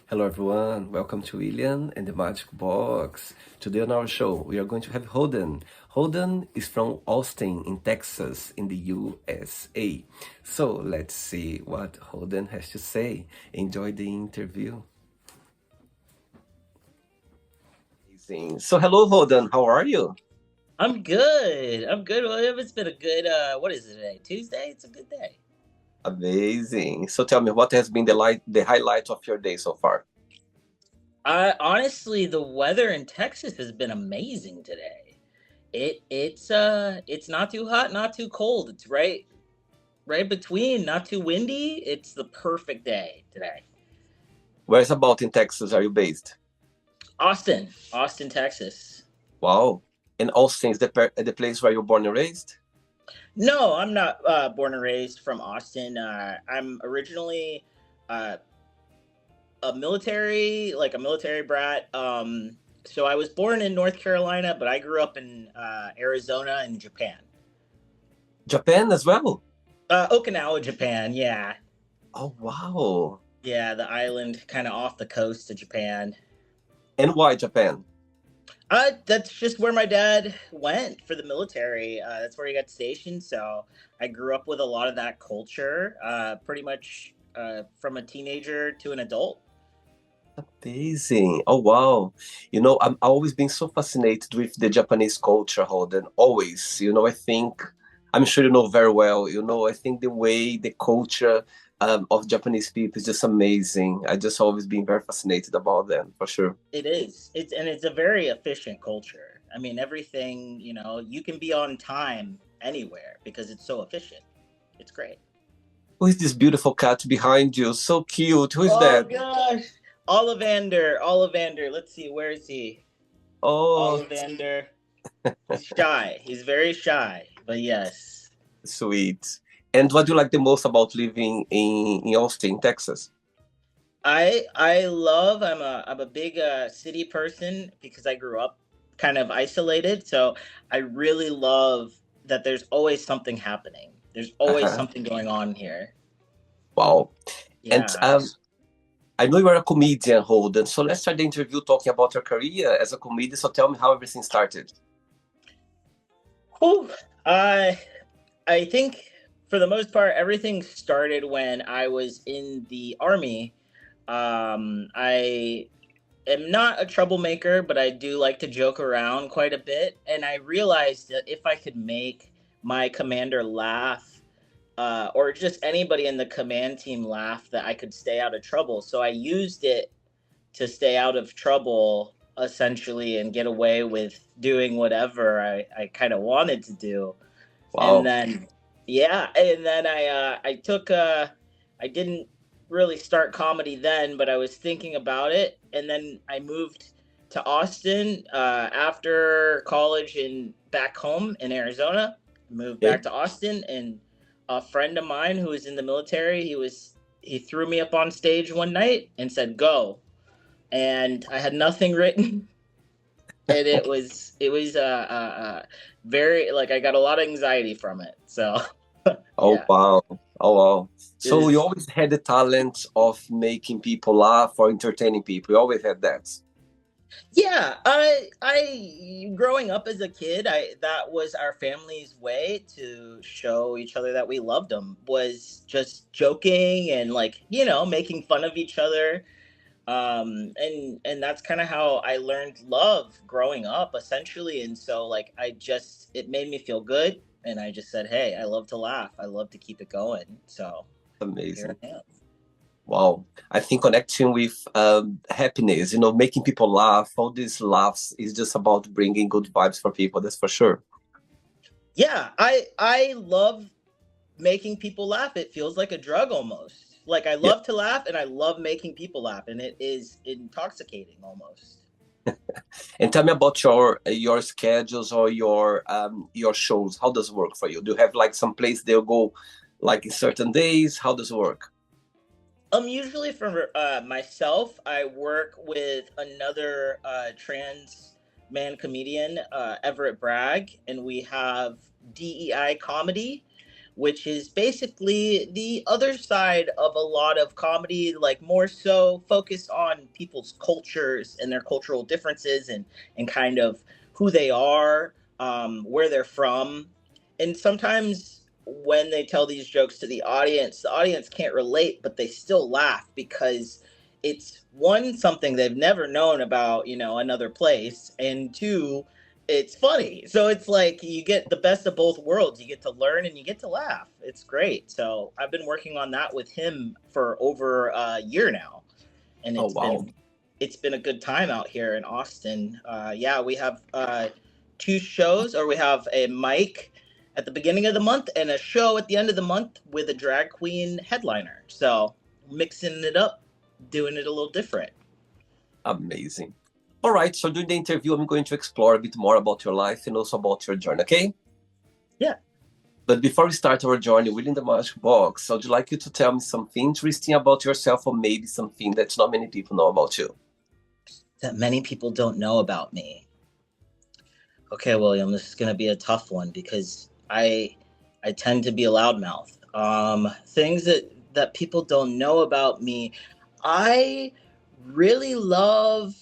Hello everyone, welcome to William and the Magic Box. Today on our show, we are going to have Holden. Holden is from Austin in Texas in the USA. So let's see what Holden has to say. Enjoy the interview. Amazing. So hello Holden, how are you? I'm good. I'm good, William. It's been a good what is it today? Tuesday? It's a good day. Amazing. So tell me, what has been the highlight of your day so far? Honestly, the weather in Texas has been amazing today. It's not too hot, not too cold. It's right between, not too windy. It's the perfect day today. Where's about in Texas are you based? Austin, Texas. Wow. And Austin is the place where you're born and raised? No, I'm not born and raised from Austin. I'm originally uh, a military brat. So I was born in North Carolina, but I grew up in Arizona and Japan. Japan as well? Okinawa, Japan. Yeah, Oh, wow. yeah, the island kind of off the coast of Japan. And why Japan? That's just where my dad went for the military. That's where he got stationed. So I grew up with a lot of that culture, pretty much from a teenager to an adult. Amazing. Oh, wow. I've always been so fascinated with the Japanese culture, Holden. Always. I'm sure you know very well. I think the way the culture of Japanese people is just amazing. I just always been very fascinated about them, for sure. It is. It's a very efficient culture. I mean, everything, you can be on time anywhere because it's so efficient. It's great. Who is this beautiful cat behind you? So cute. Who is Oh that? gosh. Ollivander. Let's see, where is he? Oh, Ollivander. He's shy. He's very shy. But yes. sweet. And what do you like the most about living in Austin, Texas? I'm a big city person because I grew up kind of isolated. So I really love that there's always something happening. There's always Uh-huh. something going on here. Wow. And Yeah. I know you are a comedian, Holden. So let's start the interview talking about your career as a comedian. So tell me how everything started. Whew. I I think for the most part, everything started when I was in the army. I am not a troublemaker, but I do like to joke around quite a bit. And I realized that if I could make my commander laugh, or just anybody in the command team laugh, that I could stay out of trouble. So I used it to stay out of trouble essentially and get away with doing whatever I kind of wanted to do. And Wow. then yeah, and then I didn't really start comedy then, but I was thinking about it, and then I moved to Austin after college and back home in Arizona. Moved Okay. back to Austin, and a friend of mine who was in the military, he threw me up on stage one night and said go, and I had nothing written, and very, like, I got a lot of anxiety from it. So Oh, yeah, wow. Oh, wow. it So you was. always had the talent of making people laugh or entertaining people. You always had that. Yeah, I growing up as a kid, I that was our family's way to show each other that we loved them, was just joking and, like, making fun of each other. And that's kind of how I learned love growing up, essentially. And so, like, it made me feel good, and I just said, hey, I love to laugh, I love to keep it going. So here Amazing. I am. Wow. I think connecting with happiness, making people laugh, all these laughs is just about bringing good vibes for people. That's for sure. Yeah, I love making people laugh. It feels like a drug almost. Like, I Yeah. love to laugh, and I love making people laugh, and it is intoxicating almost. And tell me about your schedules or your shows. How does it work for you? Do you have like some place they'll go like in certain days? How does it work? Usually for myself, I work with another trans man comedian, Everett Bragg, and we have DEI comedy, which is basically the other side of a lot of comedy, like more so focused on people's cultures and their cultural differences and kind of who they are, where they're from. And sometimes when they tell these jokes to the audience can't relate, but they still laugh because it's one, something they've never known about, another place, and two, it's funny. So it's like you get the best of both worlds. You get to learn and you get to laugh. It's great. So I've been working on that with him for over a year now, and Oh, wow. it's been a good time out here in Austin. Yeah, we have two shows, or we have a mic at the beginning of the month and a show at the end of the month with a drag queen headliner. So mixing it up, doing it a little different. Amazing. All right, so during the interview, I'm going to explore a bit more about your life and also about your journey, okay? Yeah. But before we start our journey within the Magic Box, I'd like you to tell me something interesting about yourself, or maybe something that not many people know about you. That many people don't know about me. Okay, William, this is going to be a tough one because I tend to be a loudmouth. Things that people don't know about me. I really love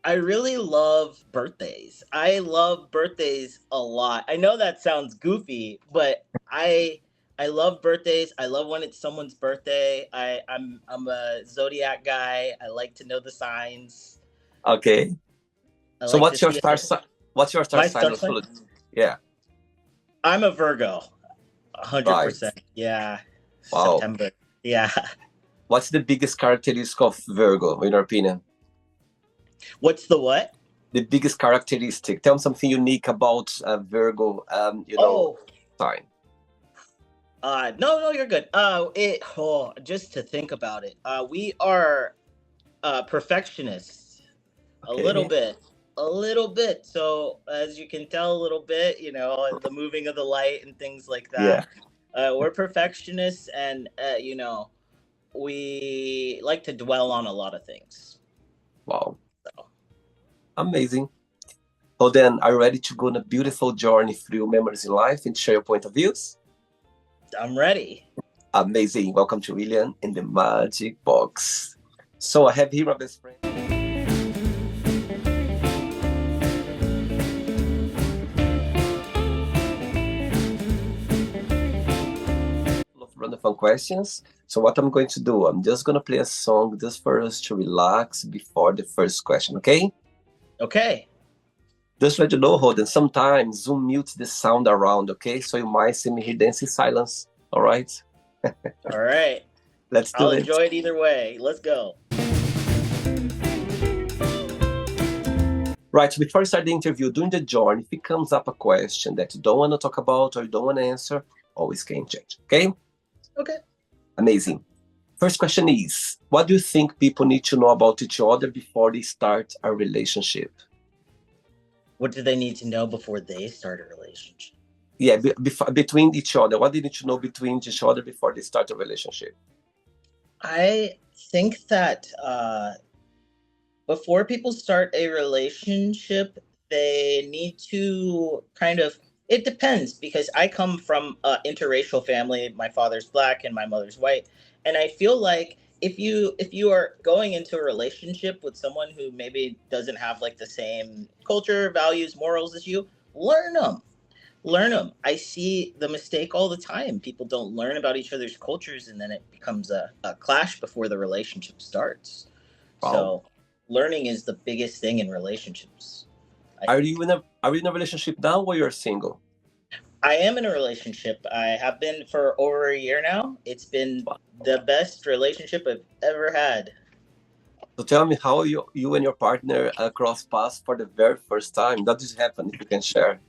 I really love birthdays. I love birthdays a lot. I know that sounds goofy, but I love birthdays. I love when it's someone's birthday. I'm a zodiac guy. I like to know the signs. Okay. I So like to what's your see star sign? What's your star my sign? star sign. Yeah. I'm a Virgo, Right. 100%. Yeah, Wow. September. Yeah. What's the biggest characteristic of Virgo, in your opinion? What's the what? The biggest characteristic. Tell me something unique about Virgo. Oh, Sign. no, you're good. Just to think about it. We are perfectionists Okay. a little bit. So as you can tell, a little bit, and the moving of the light and things like Yeah. that. We're perfectionists, and we like to dwell on a lot of things. Wow. So, Amazing. So then, are you ready to go on a beautiful journey through memories in life and share your point of views? I'm ready. Amazing. Welcome to William in the Magic Box. So I have here my best friend. Of random fun questions. So what I'm going to do, I'm just going to play a song just for us to relax before the first question, okay? Okay. Just let you know, Holden, sometimes Zoom mutes the sound around, okay? So you might see me here dance in silence, all right? All right. Let's do I'll it. enjoy it either way. Let's go. Right, before we start the interview, during the journey, if it comes up a question that you don't want to talk about or you don't want to answer, always can change, okay? Okay. Amazing. First question is, what do you think people need to know about each other before they start a relationship? What do they need to know before they start a relationship? Yeah, between each other. What do you need to know between each other before they start a relationship? I think that before people start a relationship, they need to kind of, it depends, because I come from an interracial family. My father's black and my mother's white, and I feel like if you are going into a relationship with someone who maybe doesn't have like the same culture, values, morals as you, learn them. I see the mistake all the time. People don't learn about each other's cultures, and then it becomes a clash before the relationship starts. Wow. So learning is the biggest thing in relationships. Are you in a relationship now, or you're single? I am in a relationship. I have been for over a year now. It's been Wow. the best relationship I've ever had. So tell me how you and your partner cross paths for the very first time. That just happened, if you can share.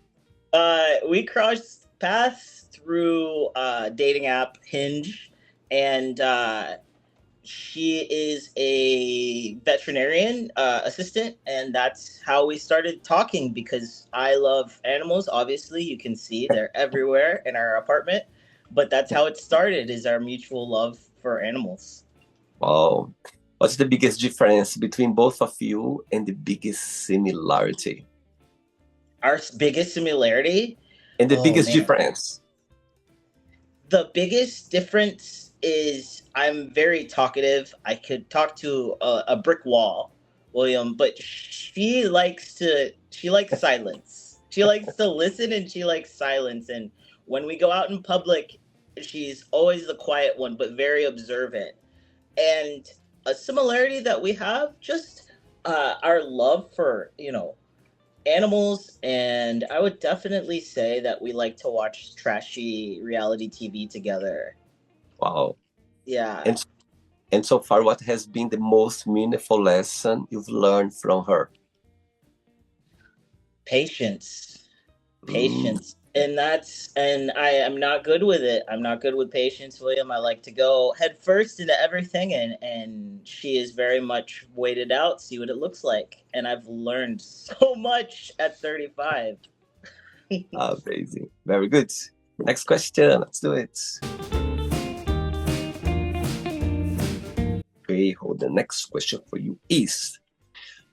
We crossed paths through dating app Hinge, and she is a veterinarian assistant, and that's how we started talking, because I love animals. Obviously, you can see they're everywhere in our apartment, but that's how it started, is our mutual love for animals. Wow. What's the biggest difference between both of you and the biggest similarity? Our biggest similarity? and the Oh biggest man. difference? The biggest difference is I'm very talkative. I could talk to a brick wall, William, but she likes silence. She likes to listen and she likes silence. And when we go out in public, she's always the quiet one, but very observant. And a similarity that we have, just our love for, animals, and I would definitely say that we like to watch trashy reality TV together. Wow. Yeah, And and so far, what has been the most meaningful lesson you've learned from her? patience, Mm, patience, and I am not good with it. I'm not good with patience, William. I like to go head first into everything, and she is very much waited out, see what it looks like, and I've learned so much at 35. amazing. Very good. Next question. Let's do it. Okay, hold the next question for you is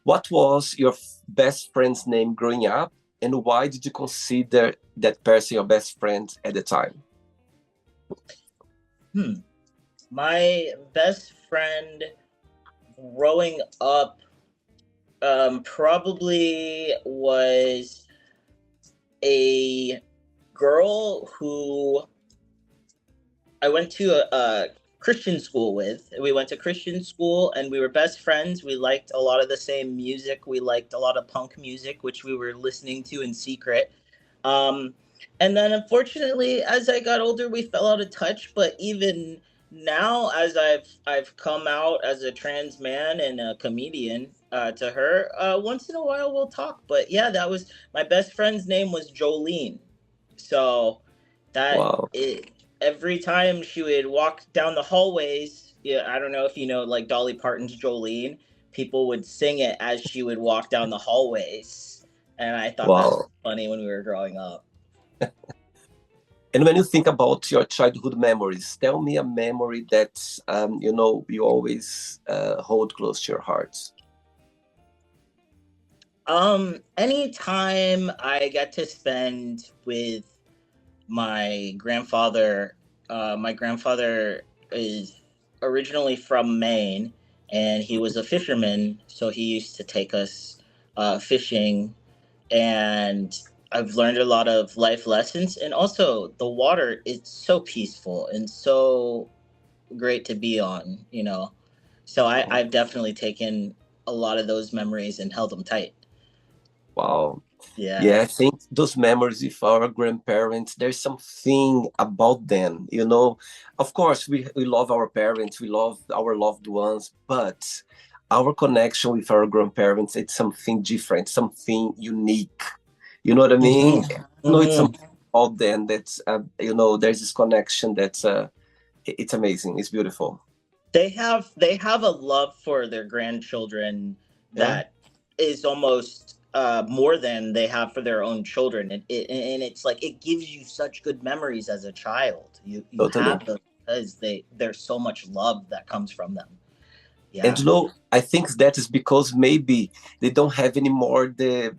what was your best friend's name growing up, and why did you consider that person your best friend at the time? Hmm. My best friend growing up probably was a girl who I went to a Christian school with. We went to Christian school and we were best friends. We liked a lot of the same music. We liked a lot of punk music, which we were listening to in secret. Um, and then unfortunately, as I got older, we fell out of touch. But even now, as I've come out as a trans man and a comedian to her, once in a while we'll talk. But yeah, that was my best friend's name was Jolene. So that Wow. it every time she would walk down the hallways, yeah, I don't know if you know like Dolly Parton's Jolene, people would sing it as she would walk down the hallways. And I thought that was Wow. funny when we were growing up. And when you think about your childhood memories, tell me a memory that you always hold close to your heart. Anytime I get to spend with my grandfather, my grandfather is originally from Maine and he was a fisherman, so he used to take us fishing, and I've learned a lot of life lessons, and also the water is so peaceful and so great to be on. So Oh, I've definitely taken a lot of those memories and held them tight. wow. Yeah. Yeah, I think those memories with our grandparents, there's something about them, you know. Of course, we love our parents, we love our loved ones, but our connection with our grandparents, it's something different, something unique. You know what I mean? Hmm. No, it's Hmm. something about them that's, there's this connection that's, it's amazing, it's beautiful. They have a love for their grandchildren Yeah, that is almost more than they have for their own children, and it's like it gives you such good memories as a child. You totally. have them because there's so much love that comes from them. And Yeah. I think that is because maybe they don't have anymore the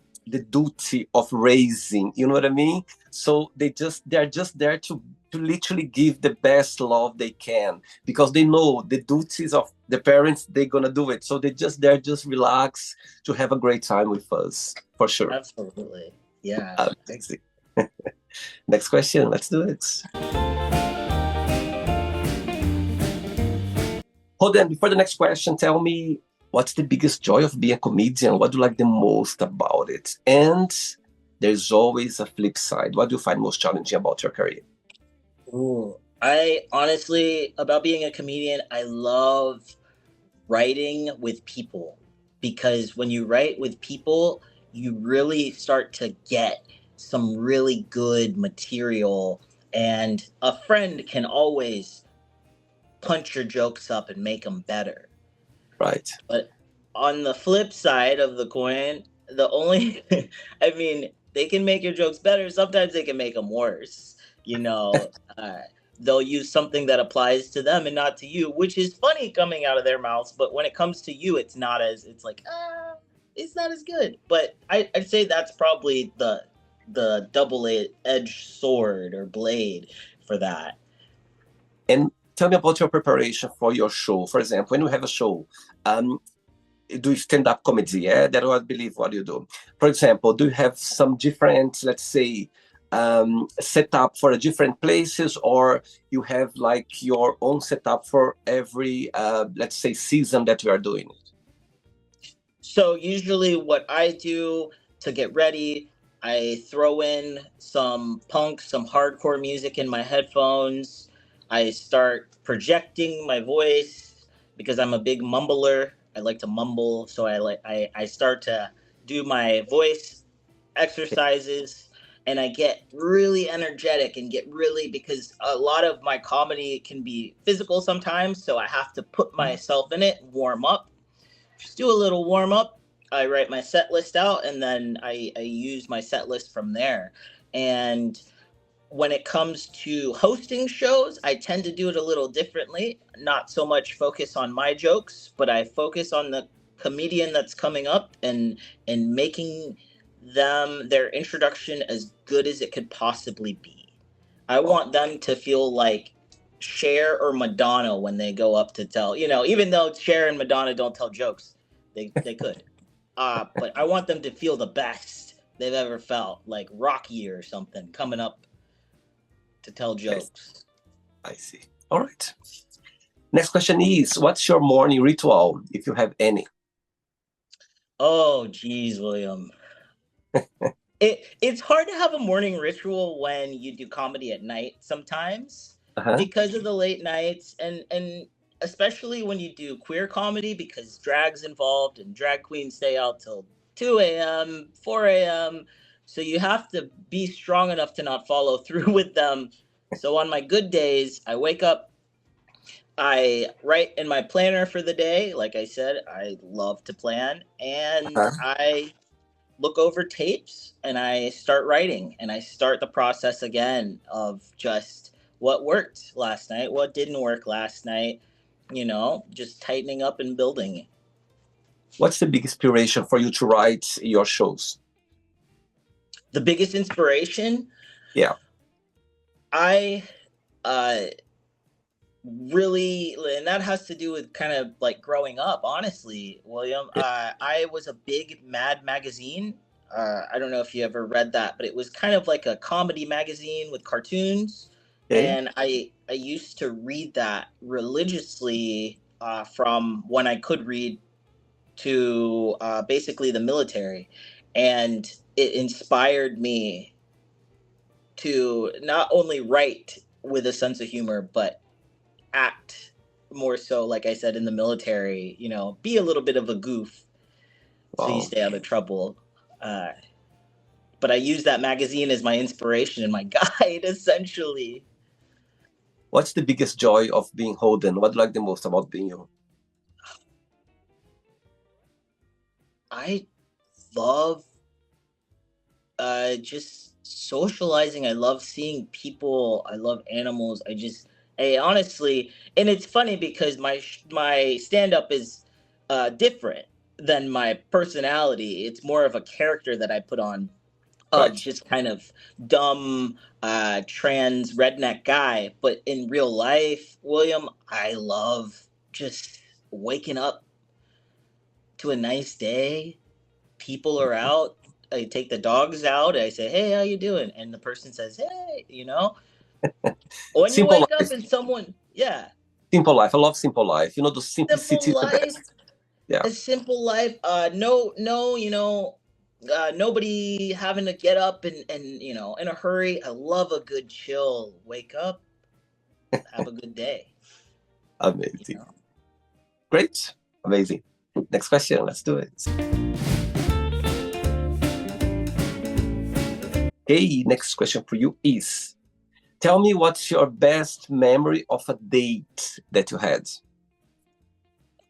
duty of raising. You know what I mean? So they're just there to literally give the best love they can because they know the duties of the parents. They're gonna do it. So they're just relax to have a great time with us for sure. Absolutely. Yeah. Amazing. Next question. Let's do it. Hold on, before the next question, tell me what's the biggest joy of being a comedian? What do you like the most about it? And there's always a flip side. What do you find most challenging about your career? Ooh. I honestly, about being a comedian, I love writing with people, because when you write with people, you really start to get some really good material, and a friend can always punch your jokes up and make them better. Right. But on the flip side of the coin, the only I mean, they can make your jokes better. Sometimes they can make them worse. You know, uh, they'll use something that applies to them and not to you, which is funny coming out of their mouths. But when it comes to you, it's not as it's like it's not as good. But I'd say that's probably the double-edged sword or blade for that. And tell me about your preparation for your show. For example, when you have a show, um, do stand-up comedy, yeah? That I believe what you do. For example, do you have some different, let's say, setup for different places, or you have like your own setup for every, let's say, season that you are doing it? So usually what I do to get ready, I throw in some punk, some hardcore music in my headphones. I start projecting my voice because I'm a big mumbler. I like to mumble, so I start to do my voice exercises, and I get really energetic and get really, because a lot of my comedy can be physical sometimes, so I have to put myself in it, warm up, just do a little warm up. I write my set list out, and then I use my set list from there. And when it comes to hosting shows, I tend to do it a little differently. Not so much focus on my jokes, but I focus on the comedian that's coming up, and making their introduction as good as it could possibly be. I Oh, want them to feel like Cher or Madonna when they go up to tell, even though Cher and Madonna don't tell jokes, they could. But I want them to feel the best they've ever felt, like Rocky or something, coming up to tell I, jokes. I see. All right. Next question is, what's your morning ritual, if you have any? Oh, geez, William. It's hard to have a morning ritual when you do comedy at night sometimes, Uh-huh. because of the late nights, and especially when you do queer comedy, because drag's involved and drag queens stay out till 2 a.m., 4 a.m. So you have to be strong enough to not follow through with them. So on my good days, I wake up, I write in my planner for the day. Like I said, I love to plan, and Uh-huh. I look over tapes and I start writing, and I start the process again of just what worked last night, what didn't work last night, just tightening up and building. What's the big inspiration for you to write your shows? The biggest inspiration, Yeah. I uh really, and that has to do with kind of like growing up, honestly, William. I was a big Mad magazine. I don't know if you ever read that, but it was kind of like a comedy magazine with cartoons, Okay. and I used to read that religiously, from when I could read to, basically the military, and it inspired me to not only write with a sense of humor, but act more so, like I said, in the military, be a little bit of a goof so you Wow. stay out of trouble. Uh, but I use that magazine as my inspiration and my guide, essentially. What's the biggest joy of being Holden? What do you like the most about being you? I love, just socializing. I love seeing people. I love animals. Hey, honestly, and it's funny because my stand up is different than my personality. It's more of a character that I put on, of Right. just kind of dumb, trans redneck guy. But in real life, William, I love just waking up to a nice day. People are out. I take the dogs out. I say, "Hey, how you doing?" And the person says, "Hey," When you Simple wake up life. and someone, yeah, Simple life. I love simple life. The simple simplicity is the life, best. Yeah. a simple life. No, no, nobody having to get up and in a hurry. I love a good chill. Wake up, have a good day. You Amazing. know. Great. Amazing. Next question. Let's do it. Okay. Next question for you is, tell me what's your best memory of a date that you had?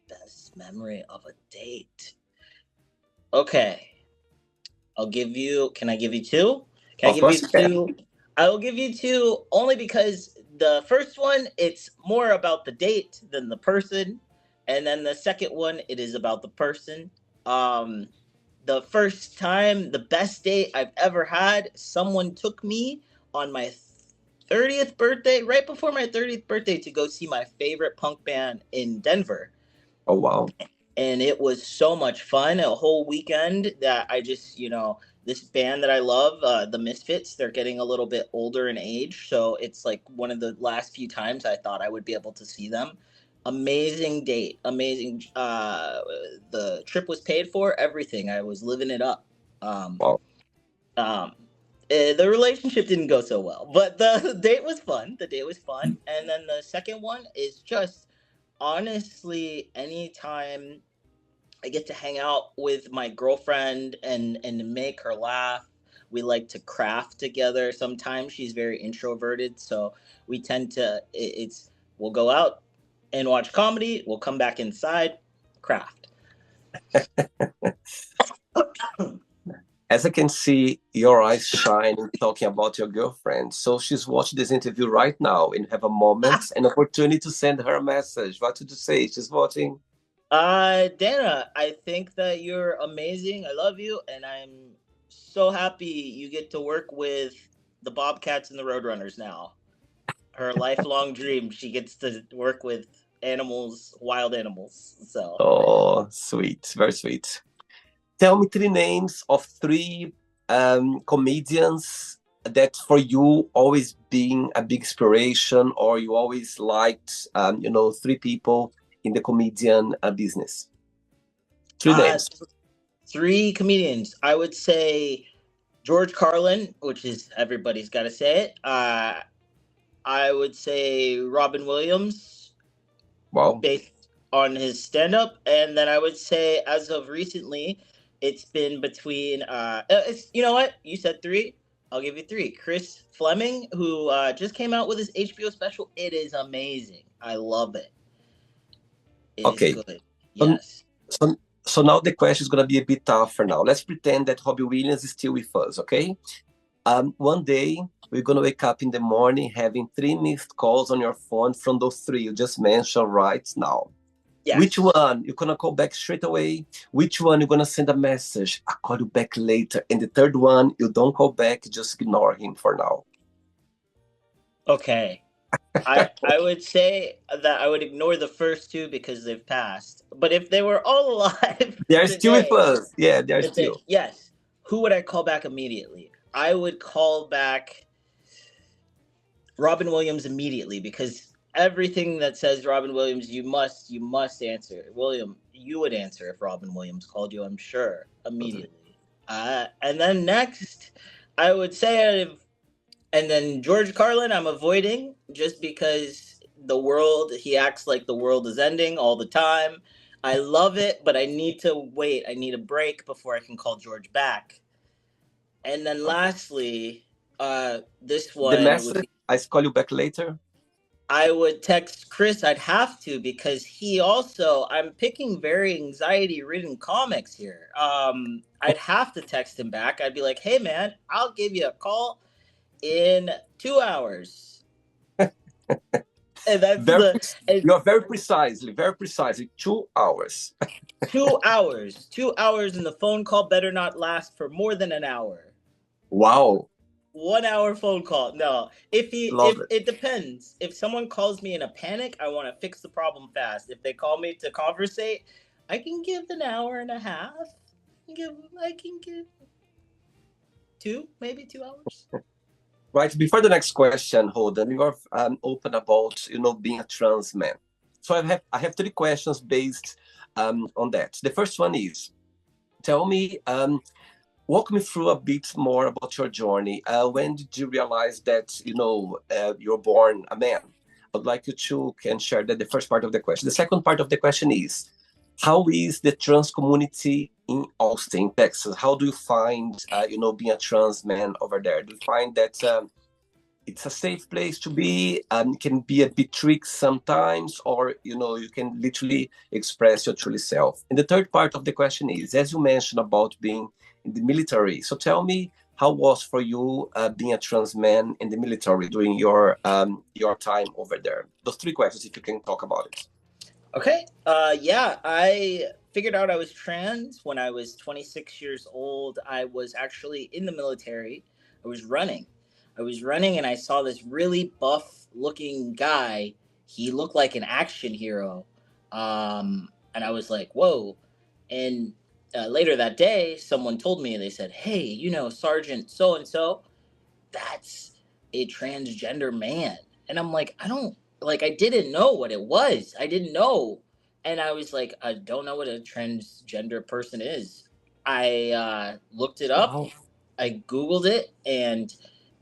Best memory of a date. Okay, I'll give you. Can I give you two? Can I Of give course you you can. two? I will give you two only because the first one, it's more about the date than the person, and then the second one, it is about the person. Um, the first time, the best date I've ever had. Someone took me on my 30th birthday, right before my 30th birthday, to go see my favorite punk band in Denver. Oh wow. And it was so much fun, a whole weekend that I just, this band that I love, the Misfits, they're getting a little bit older in age, so it's like one of the last few times I thought I would be able to see them. Amazing date, amazing. The trip was paid for, everything. I was living it up. um, Wow. um, the relationship didn't go so well, but the date was fun. The date was fun. And then the second one is just, honestly, anytime I get to hang out with my girlfriend and make her laugh. We like to craft together. Sometimes she's very introverted, so we tend to it's we'll go out and watch comedy, we'll come back inside, craft. As I can see your eyes shining talking about your girlfriend. So she's watching this interview right now and have a moment, an opportunity to send her a message. What did you say? She's watching. Dana, I think that you're amazing. I love you, and I'm so happy you get to work with the Bobcats and the Roadrunners now. Her lifelong dream. She gets to work with animals, wild animals. So, Oh, sweet. Very sweet. Tell me three names of three comedians that for you always been a big inspiration, or you always liked, three people in the comedian business. Three uh, names. three comedians. I would say George Carlin, which is everybody's got to say it. I would say Robin Williams, Wow. based on his stand up. And then I would say, as of recently, it's been between, you know what? You said three. I'll give you three. Chris Fleming, who just came out with his HBO special. It is amazing. I love it. It is Okay. good. So, Yes. so, so now the question is going to be a bit tougher now. Let's pretend that Robbie Williams is still with us, okay? One day, we're going to wake up in the morning having three missed calls on your phone from those three you just mentioned right now. Which Yes. one you're gonna call back straight away? Which one you're gonna send a message? I'll call you back later. And the third one, you don't call back, just ignore him for now. Okay. I would say that I would ignore the first two because they've passed. But if they were all alive They are still with today, us. Yeah, they are if they still. yes, who would I call back immediately? I would call back Robin Williams immediately, because everything that says Robin Williams, you must answer. William, you would answer if Robin Williams called you, I'm sure, Totally. immediately. And then next, I would say, and then George Carlin, I'm avoiding just because he acts like the world is ending all the time. I love it, but I need to wait. I need a break before I can call George back. And then Okay. lastly, this The one would message, be, I call you back later. I would text Chris. I'd have to, because he also, I'm picking very anxiety ridden comics here. I'd have to text him back. I'd be like, hey man, I'll give you a call in 2 hours. And that's Very, the and you're very precisely 2 hours. 2 hours. 2 hours, and the phone call better not last for more than an hour. Wow, 1 hour phone call. No. love If it. it depends. If someone calls me in a panic, I want to fix the problem fast. If they call me to conversate, I can give an hour and a half. I can give two, maybe 2 hours. Right, before the next question, Holden, you are open about being a trans man. So I have three questions based on that. The first one is, tell me, walk me through a bit more about your journey. When did you realize that you're born a man? I'd like you to can share that, the first part of the question. The second part of the question is, how is the trans community in Austin, Texas? How do you find being a trans man over there? Do you find that it's a safe place to be, can be a bit tricky sometimes, or you can literally express your true self? And the third part of the question is, as you mentioned about being in the military, so tell me, how was for you being a trans man in the military during your time over there? Those three questions, if you can talk about it. Okay. Yeah. figured out I was trans when I was 26 years old. I was actually in the military. I was running. I was running and I saw this really buff looking guy. He looked like an action hero. And I was like, whoa. And later that day, someone told me, they said, hey, Sergeant so and so, that's a transgender man. And I'm like, I didn't know what it was. I didn't know. And I was like, I don't know what a transgender person is. I looked it up, Wow. I Googled it, and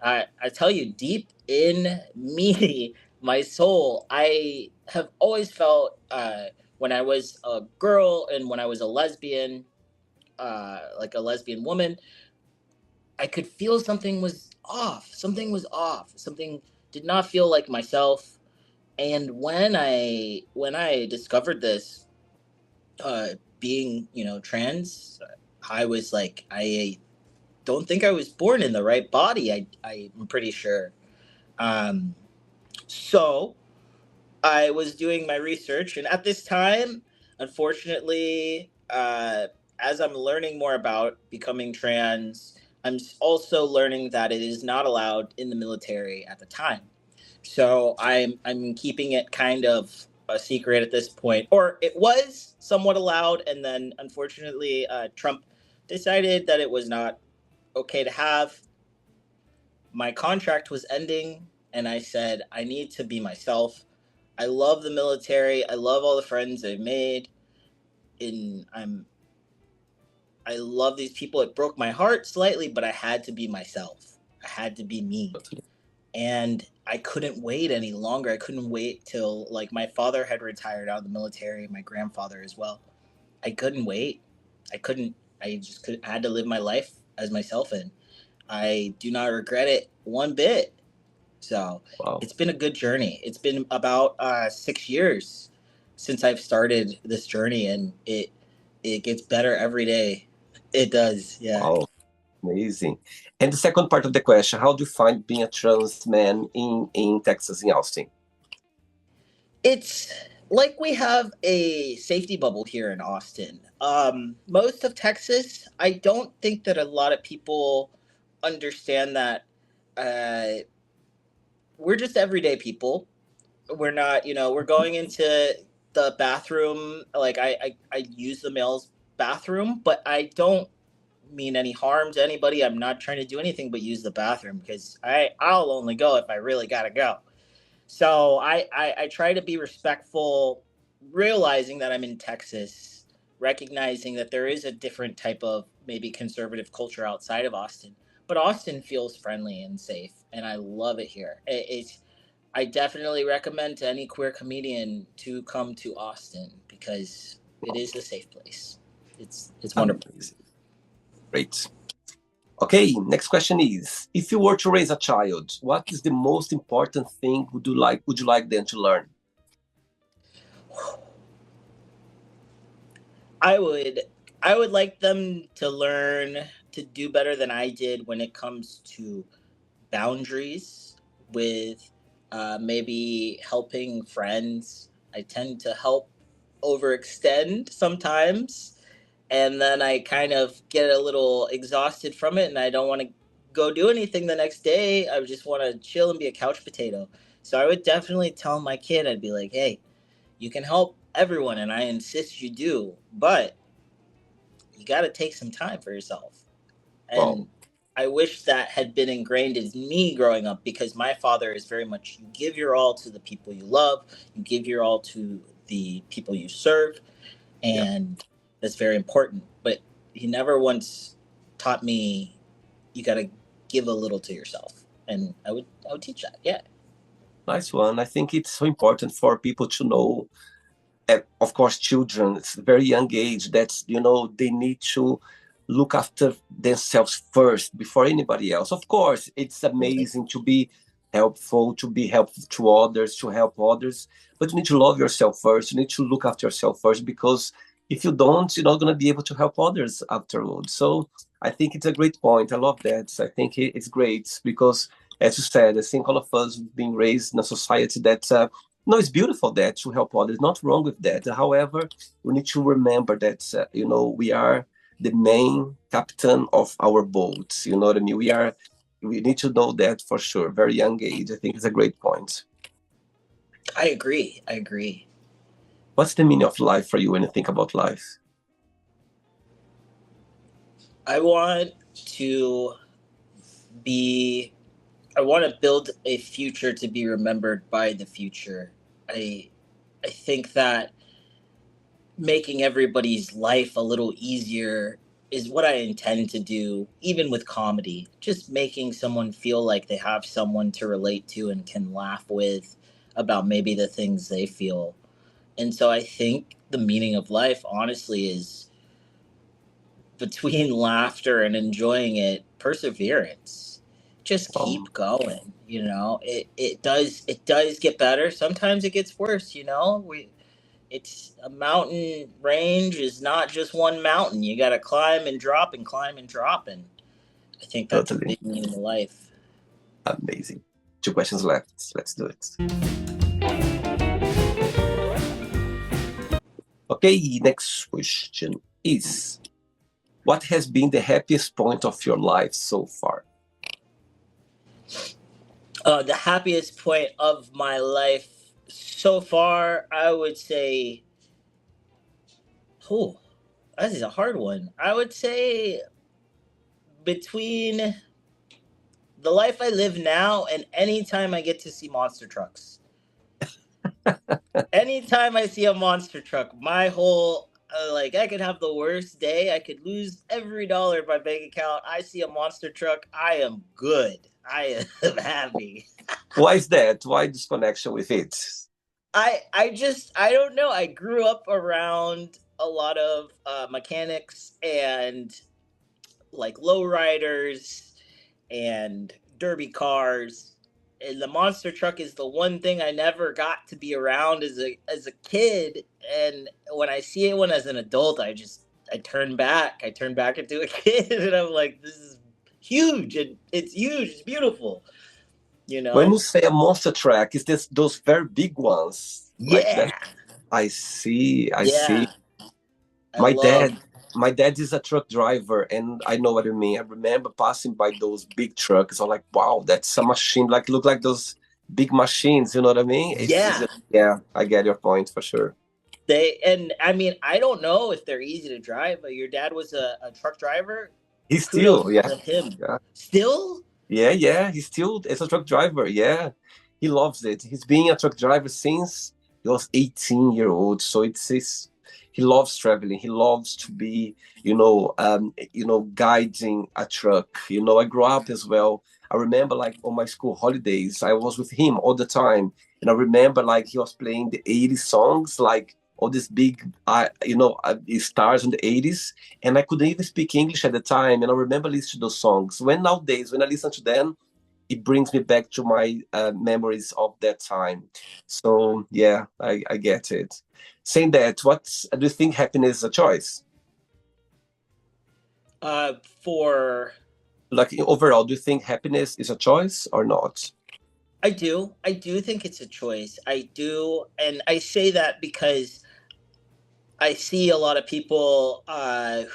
I tell you, deep in me, my soul, I have always felt when I was a girl and when I was a lesbian, like a lesbian woman, I could feel something was off. Something was off. Something did not feel like myself. And when I discovered this, uh, being trans, I was like, I don't think I was born in the right body. I'm pretty sure. Um, so I was doing my research, and at this time, unfortunately, as I'm learning more about becoming trans, I'm also learning that it is not allowed in the military at the time. So I'm keeping it kind of a secret at this point, or it was somewhat allowed, and then unfortunately, Trump decided that it was not okay to have. My contract was ending, and I said I need to be myself. I love the military. I love all the friends I've made. And I love these people. It broke my heart slightly, but I had to be myself. I had to be me. And I couldn't wait any longer. I couldn't wait till like my father had retired out of the military, my grandfather as well. I couldn't wait. I couldn't I just could I had to live my life as myself, and I do not regret it one bit. So Wow. it's been a good journey. It's been about 6 years since I've started this journey, and it gets better every day. It does, yeah. Wow. Amazing. And the second part of the question, how do you find being a trans man in Texas, in Austin? It's like we have a safety bubble here in Austin. Most of Texas, I don't think that a lot of people understand that uh, we're just everyday people. We're not, we're going into the bathroom. Like I use the male's bathroom, but I don't mean any harm to anybody. I'm not trying to do anything but use the bathroom because I'll only go if I really gotta go. So I try to be respectful, realizing that I'm in Texas, recognizing that there is a different type of maybe conservative culture outside of Austin. But Austin feels friendly and safe, and I love it here. I definitely recommend to any queer comedian to come to Austin because it is a safe place. It's wonderful. Amazing. Great. Okay, next question is, if you were to raise a child, what is the most important thing would you like them to learn? I would I would like them to learn to do better than I did when it comes to boundaries with maybe helping friends. I tend to help overextend sometimes, and then I kind of get a little exhausted from it, and I don't want to go do anything the next day. I just want to chill and be a couch potato. So I would definitely tell my kid, I'd be like, hey, you can help everyone, and I insist you do, but you got to take some time for yourself. And Wow. I wish that had been ingrained in me growing up because my father is very much you give your all to the people you love, you give your all to the people you serve, Yeah. and that's very important. But he never once taught me you got to give a little to yourself. And I would teach that. Yeah. Nice one. I think it's so important for people to know, of course, children, it's a very young age, that, they need to look after themselves first before anybody else. Of course, it's Totally. amazing to be helpful to others, to help others, but you need to love yourself first. You need to look after yourself first, because if you don't, you're not going to be able to help others afterwards. So I think it's a great point. I love that. I think it's great because, as you said, I think all of us being raised in a society that No, it's beautiful that to help others. Not wrong with that. However, we need to remember that we are the main captain of our boats. You know what I mean? We need to know that for sure. Very young age. I think it's a great point. I agree. I agree. What's the meaning of life for you when you think about life? I want to be I want to build a future to be remembered by the future. I I think that making everybody's life a little easier is what I intend to do, even with comedy. Just making someone feel like they have someone to relate to and can laugh with about maybe the things they feel. And so I think the meaning of life, honestly, is between laughter and enjoying it, perseverance. Just Um, keep going. It does get better. Sometimes it gets worse. We it's a mountain range is not just one mountain. You got to climb and drop and climb and drop, and I think that's a Totally big meaning of life. amazing. Two questions left. Let's do it. Okay, next question is what has been the happiest point of your life so far? The happiest point of my life so far, I would say, oh, this is a hard one. I would say between the life I live now and any time I get to see monster trucks. Anytime I see a monster truck, my whole like I could have the worst day. I could lose every dollar in my bank account. I see a monster truck, I am good. I am happy. Why is that? Why this connection with it? I don't know. I grew up around a lot of mechanics and like lowriders and derby cars, and the monster truck is the one thing I never got to be around as a kid. And when I see it when as an adult, I turn back. I turn back into a kid, and I'm like, this is huge, and it's huge. It's beautiful. You When you know? say a monster truck, is this those very big ones like that? Yeah, I see, I see. yeah. I My love. dad, my dad is a truck driver, and I know what you mean. I remember passing by those big trucks. I'm like, wow, that's a machine. Like, look like those big machines. You know what I mean? It's Yeah, yeah, I get your point for sure. and I mean, I don't know if they're easy to drive, but your dad was a truck driver. He's still, Kudos yeah, to him. yeah. Still? Yeah. He's still as a truck driver. Yeah, he loves it. He's been a truck driver since he was 18 year old. So he loves traveling. He loves to be, guiding a truck. I grew up as well. I remember like on my school holidays, I was with him all the time, and I remember like he was playing the 80s songs, like all these big, stars in the 80s, and I couldn't even speak English at the time. And I remember listening to those songs. When nowadays, when I listen to them, it brings me back to my memories of that time. So yeah, I get it. Saying that, what do you think happiness is a choice? For Like overall, do you think happiness is a choice or not? I do think it's a choice. I do, and I say that because I see a lot of people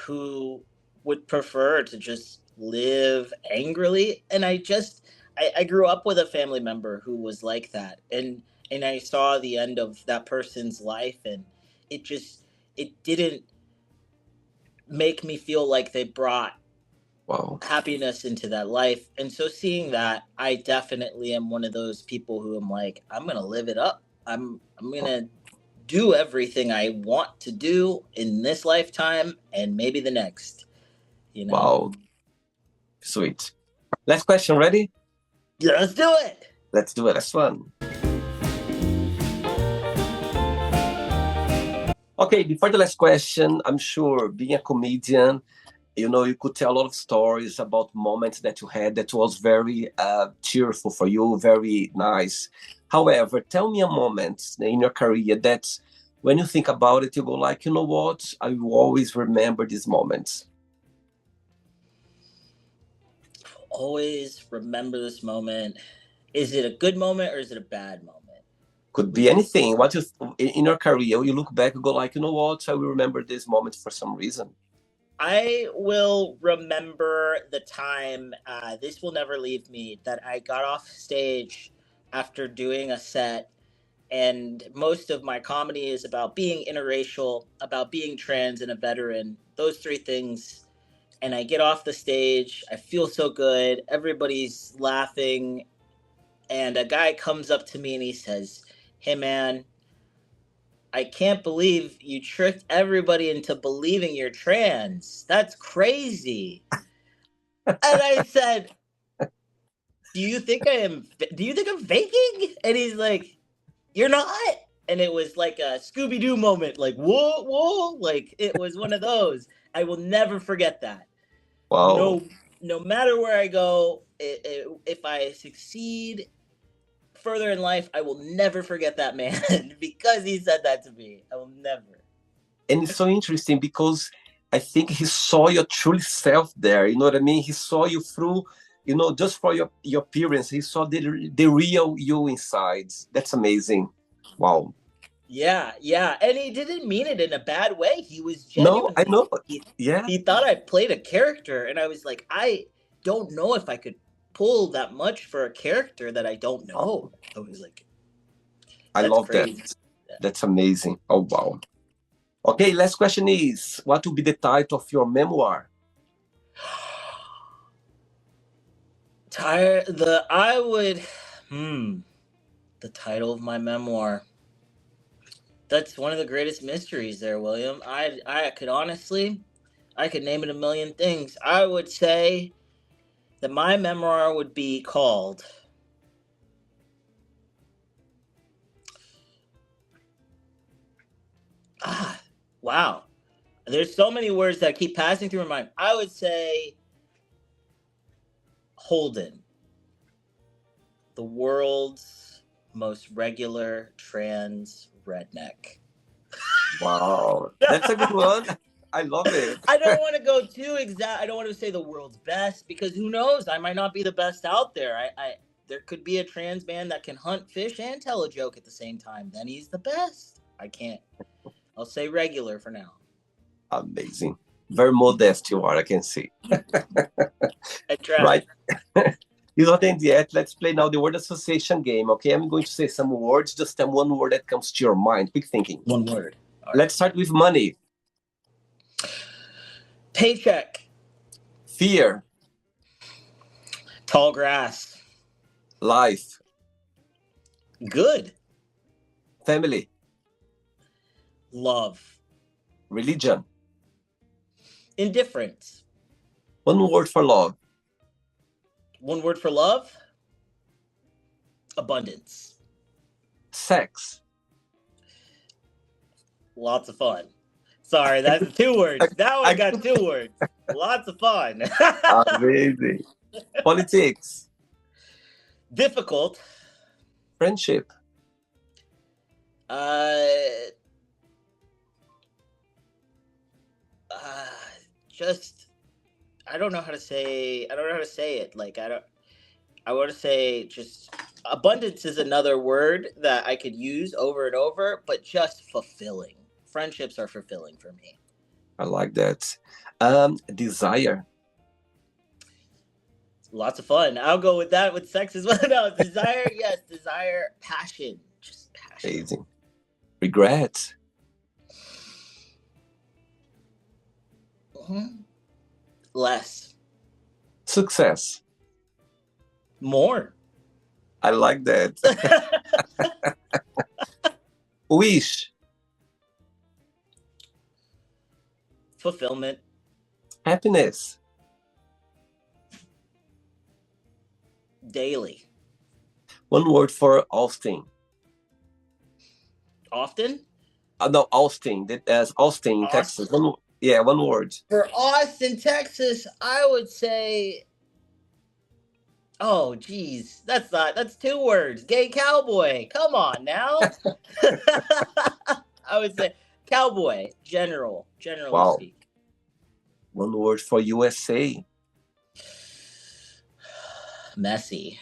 who would prefer to just live angrily, and I grew up with a family member who was like that, and I saw the end of that person's life, and it just it didn't make me feel like they brought Wow, happiness into that life. And so seeing that, I definitely am one of those people who am like, I'm gonna live it up. I'm gonna do everything I want to do in this lifetime and maybe the next, you know? wow, sweet. Last question, ready? Yeah, let's do it. Let's do it. That's fun. Okay, before the last question, I'm sure being a comedian, you could tell a lot of stories about moments that you had that was very cheerful for you, very nice. However, tell me a moment in your career that when you think about it, you go like, you know what? I will always remember these moments. Always remember this moment. Is it a good moment or is it a bad moment? Could be anything. What you in your career, you look back and go like, you know what? I will remember this moment for some reason. I will remember the time, this will never leave me, that I got off stage after doing a set. And most of my comedy is about being interracial, about being trans and a veteran, those three things. And I get off the stage, I feel so good, everybody's laughing. And a guy comes up to me and he says, "Hey, man, I can't believe you tricked everybody into believing you're trans. That's crazy." And I said, "Do you think I am? Do you think I'm faking?" And he's like, "You're not." And it was like a Scooby Doo moment, like whoa, whoa, like it was one of those. I will never forget that. Wow. No, no matter where I go, if I succeed further in life, I will never forget that man because he said that to me. I will never. And it's so interesting because I think he saw your true self there. You know what I mean? He saw you through, just for your appearance. He saw the real you inside. That's amazing. Wow. Yeah, yeah, and he didn't mean it in a bad way. He was No, I genuinely know. he, Yeah. he thought I played a character, and I was like, I don't know if I could pull that much for a character that I don't know. Wow. I was like, I that's love that. crazy. That's amazing. Oh, wow. Okay, last question is, what will be the title of your memoir? Tire the I would the title of my memoir. That's one of the greatest mysteries there, William. I could honestly, I could name it a million things. I would say that my memoir would be called wow. There's so many words that keep passing through my mind. I would say Holden, the world's most regular trans redneck. Wow, that's a good one. I love it. I don't want to go too exact. I don't want to say the world's best because who knows? I might not be the best out there. There could be a trans man that can hunt fish and tell a joke at the same time. Then he's the best. I can't. I'll say regular for now. Amazing. Very modest you are, I can see. I try. Right. You don't end yet. Let's play now the word association game. Okay, I'm going to say some words. Just tell one word that comes to your mind. Quick thinking. One word. All right. Let's start with money. Paycheck. Fear. Tall grass. Life. Good. Family. Love. Religion. Indifference. One word for love. One word for love. Abundance. Sex. Lots of fun. Sorry, that's 2 words. That one got 2 words. Lots of fun. Amazing. Politics. Difficult. Friendship. Uh, just I don't know how to say. I don't know how to say it. Like I don't. I want to say just abundance is another word that I could use over and over, but just fulfilling. Friendships are fulfilling for me. I like that. Desire. Lots of fun. I'll go with that with sex as well. No, desire, yes, desire, passion, just passion. Amazing. Regret. Mm-hmm. Less. Success. More. I like that. Wish. Fulfillment. Happiness. Daily. One word for Austin. Often. No, Austin. As Austin, Texas. One word. For Austin, Texas, I would say. Oh, geez, that's 2 words. Gay cowboy. Come on now. I would say cowboy. Generally Wow. speak. One word for USA. Messy.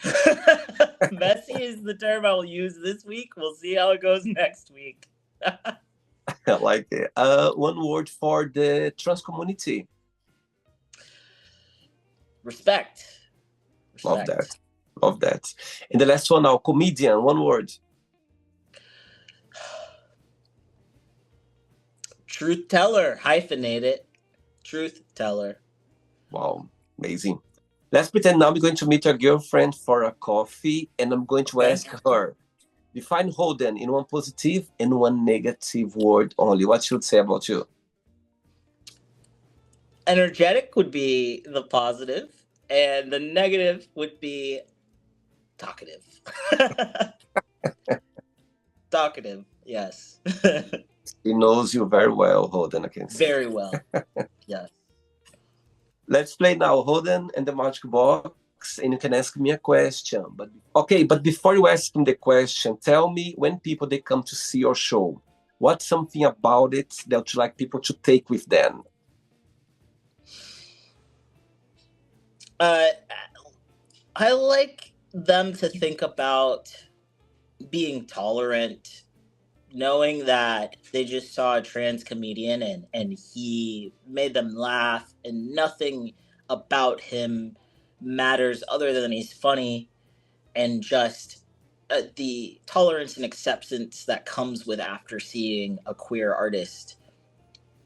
Messy is the term I will use this week. We'll see how it goes next week. I like it. One word for the trans community. Respect. Love Respect. that. Love that. And the last one now, comedian. One word. Truth teller. Hyphenate it. Truth teller. Wow, amazing. Let's pretend now I'm going to meet your girlfriend for a coffee, and I'm going to Okay. ask her, define Holden in one positive and one negative word only. What should say about you? Energetic would be the positive, and the negative would be talkative. Talkative, yes. He knows you very well, Holden, I can see. Very well, yes. Let's play now, Holden and the Magic Box, and you can ask me a question. But before you ask him the question, tell me when people they come to see your show, what's something about it that you like people to take with them? Uh, I like them to think about being tolerant, knowing that they just saw a trans comedian and he made them laugh, and nothing about him matters other than he's funny, and just the tolerance and acceptance that comes with after seeing a queer artist.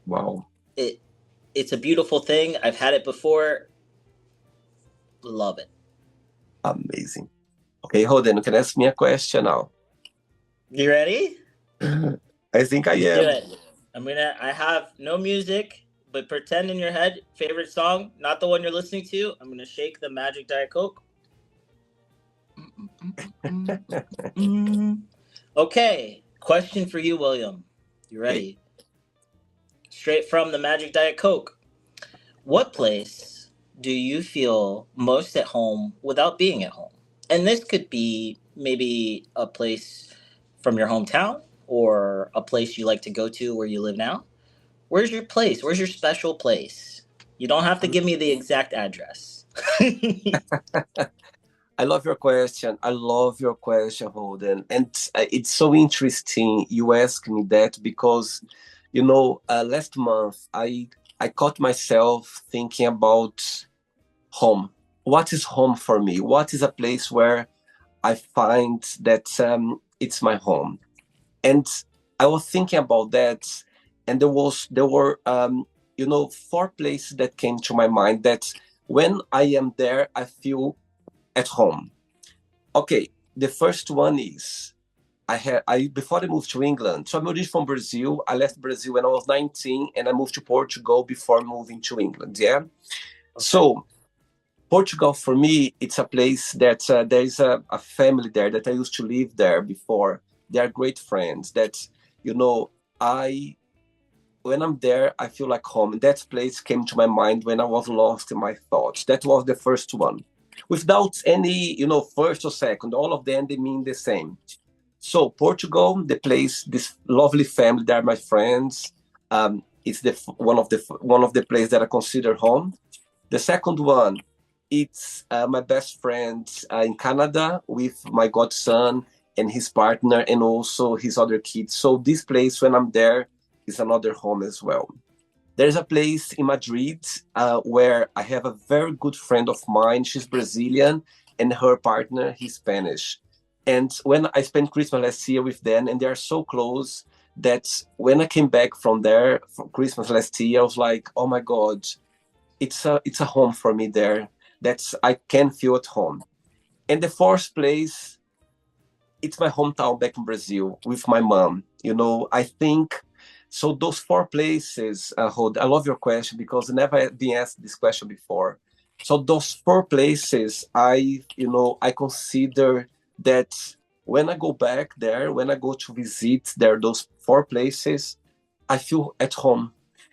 Wow. It's a beautiful thing. I've had it before. Love it. Amazing. Okay, Holden, you can ask me a question now. You ready? I think I Let's do am. it. I have no music, but pretend in your head, favorite song, not the one you're listening to. I'm gonna shake the Magic Diet Coke. Okay, question for you, William. You ready? Straight from the Magic Diet Coke. What place do you feel most at home without being at home? And this could be maybe a place from your hometown or a place you like to go to where you live now. Where's your place? Where's your special place? You don't have to give me the exact address. I love your question. I love your question, Holden. And it's so interesting you ask me that because, last month I caught myself thinking about home. What is home for me? What is a place where I find that it's my home? And I was thinking about that, and there were four places that came to my mind that when I am there, I feel at home. Okay, the first one is I before I moved to England. So I'm originally from Brazil. I left Brazil when I was 19, and I moved to Portugal before moving to England. Yeah. Okay. So Portugal for me, it's a place that there is a family there that I used to live there before. They are great friends. That I when I'm there, I feel like home. And that place came to my mind when I was lost in my thoughts. That was the first one. Without any, first or second, all of them, they mean the same. So Portugal, the place, this lovely family, they're my friends. It's one of the places that I consider home. The second one, it's my best friend in Canada with my godson and his partner and also his other kids. So this place, when I'm there, is another home as well. There's a place in Madrid where I have a very good friend of mine. She's Brazilian and her partner, he's Spanish. And when I spent Christmas last year with them, and they are so close that when I came back from there for Christmas last year, I was like, oh my God, it's a home for me there. I can feel at home. And the fourth place, it's my hometown back in Brazil with my mom. I think so. Those four places, Hold. I love your question because I never been asked this question before. So those four places, I consider that when I go back there, when I go to visit there, those four places, I feel at home.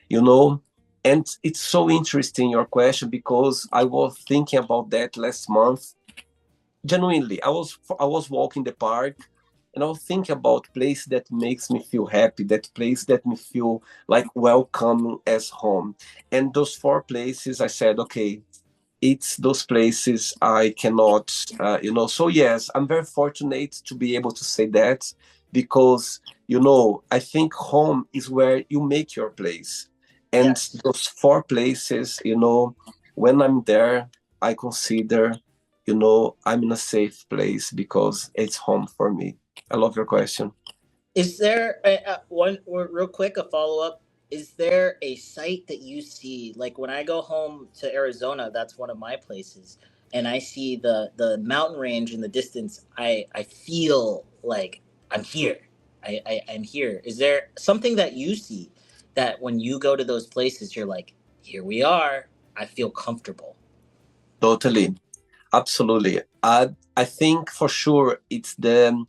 You know, and it's so interesting your question because I was thinking about that last month. Genuinely, I was walking the park, and I was thinking about place that makes me feel happy, that place that me feel like welcome as home. And those four places, I said, okay, it's those places I cannot, So yes, I'm very fortunate to be able to say that because, I think home is where you make your place. And Yes. those four places, when I'm there, I consider, I'm in a safe place because it's home for me. I love your question. Is there real quick a follow up? Is there a site that you see like when I go home to Arizona? That's one of my places, and I see the mountain range in the distance. I feel like I'm here. I'm here. Is there something that you see that when you go to those places, you're like, here we are. I feel comfortable. Totally. Absolutely. I think for sure it's the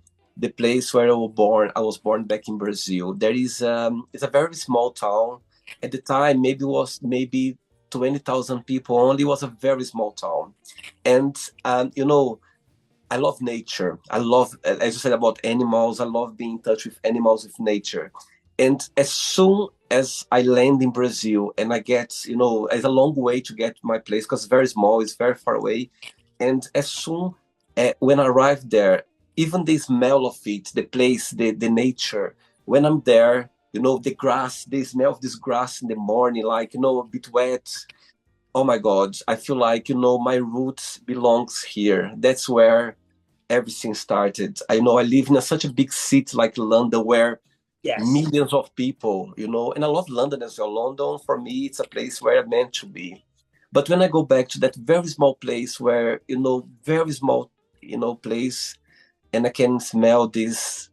place where I was born. I was born back in Brazil. It's a very small town. At the time, maybe 20,000 people only. It was a very small town. And I love nature. I love, as you said about animals, I love being in touch with animals, with nature. And as soon as I land in Brazil and I get, it's a long way to get to my place because it's very small, it's very far away. And as soon when I arrive there, even the smell of it, the place, the nature, when I'm there, the grass, the smell of this grass in the morning, like, a bit wet. Oh my God, I feel like, my roots belongs here. That's where everything started. I know I live in such a big city like London where Yes. millions of people, and I love London as well. London, for me, it's a place where I'm meant to be. But when I go back to that very small place where, very small, place, and I can smell this,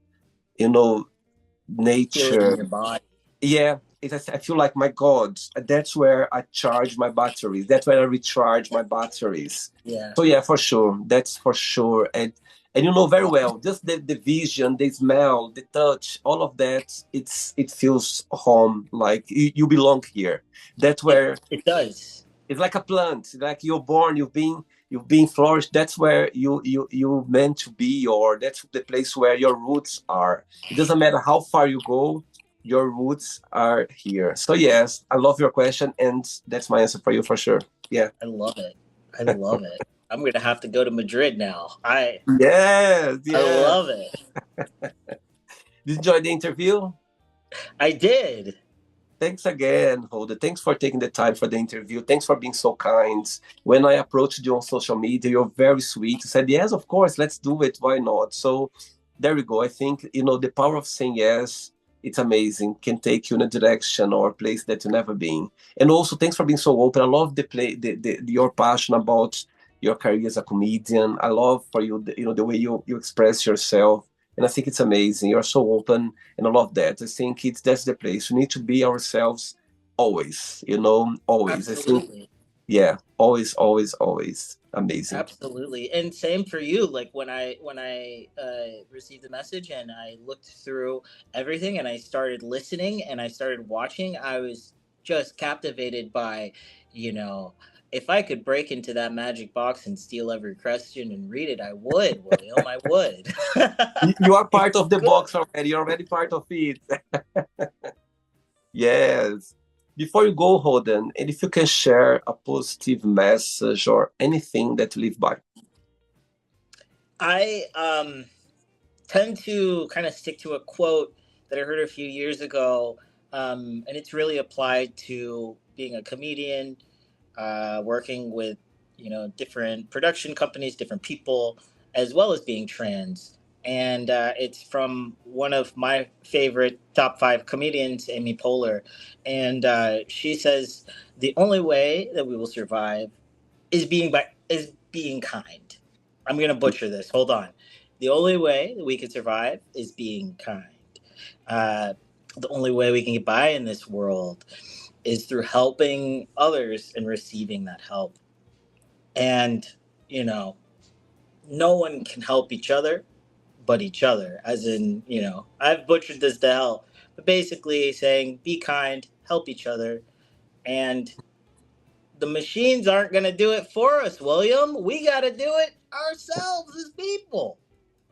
you know, Feel it in nature. your body. Yeah, I feel like, my God, that's where I charge my batteries. That's where I recharge my batteries. Yeah. So yeah, for sure, that's for sure. And you know very well, just the vision, the smell, the touch, all of that. It feels home, like you belong here. That's It where it does. it's like a plant. Like you're born, you've been flourished. That's where you meant to be, or that's the place where your roots are. It doesn't matter how far you go, your roots are here. So yes, I love your question, and that's my answer for you for sure. Yeah. I love it. I love it. I'm gonna have to go to Madrid now. Yes, I yes. love it. Did you enjoy the interview? I did. Thanks again, Holden. Thanks for taking the time for the interview. Thanks for being so kind. When I approached you on social media, you're very sweet. You said, yes, of course, let's do it. Why not? So there we go. I think, the power of saying yes, it's amazing. Can take you in a direction or a place that you've never been. And also, thanks for being so open. I love your passion about your career as a comedian. I love for you, the way you express yourself. And I think it's amazing. You're so open and I love that. I think that's the place. We need to be ourselves always, always. I think, Absolutely. yeah, always, always, always. Amazing. Absolutely. And same for you. Like when I received the message and I looked through everything and I started listening and I started watching, I was just captivated by, you know, if I could break into that magic box and steal every question and read it, I would, William. I would. You are part of the Good. box already. You're already part of it. Yes. Before you go, Holden, and if you can share a positive message or anything that you live by. I tend to kind of stick to a quote that I heard a few years ago, and it's really applied to being a comedian, working with different production companies, different people, as well as being trans. And it's from one of my favorite top five comedians, Amy Poehler, and she says the only way that we will survive is being kind. I'm gonna butcher this. Hold on. The only way that we can survive is being kind. Uh, the only way we can get by in this world is through helping others and receiving that help. And you know, no one can help each other but each other. As in, I've butchered this to hell, but basically saying be kind, help each other, and the machines aren't going to do it for us, William. We got to do it ourselves as people.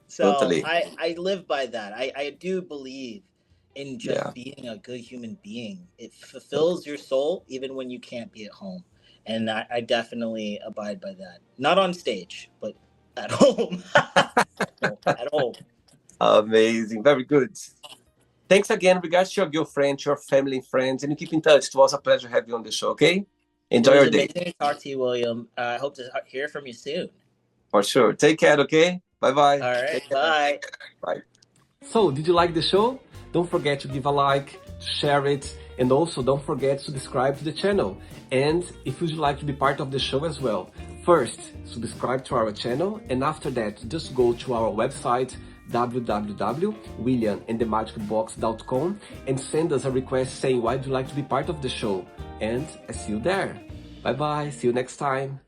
So Totally. I live by that. I do believe in just Yeah. being a good human being. It fulfills your soul even when you can't be at home. and I definitely abide by that. Not on stage, but at home. At home. Amazing. Very good. Thanks again. Regards to your girlfriend, to your family and friends, and you keep in touch. It was a pleasure to have you on the show, okay? It Enjoy was your day. amazing to talk to you, William. I hope to hear from you soon. For sure. Take care, okay? Bye-bye. All right. Bye. Bye. So, did you like the show? Don't forget to give a like, share it, and also don't forget to subscribe to the channel. And if you'd like to be part of the show as well, first, subscribe to our channel, and after that, just go to our website, www.williamandthemagicbox.com, and send us a request saying why you'd like to be part of the show. And I see you there. Bye bye, see you next time.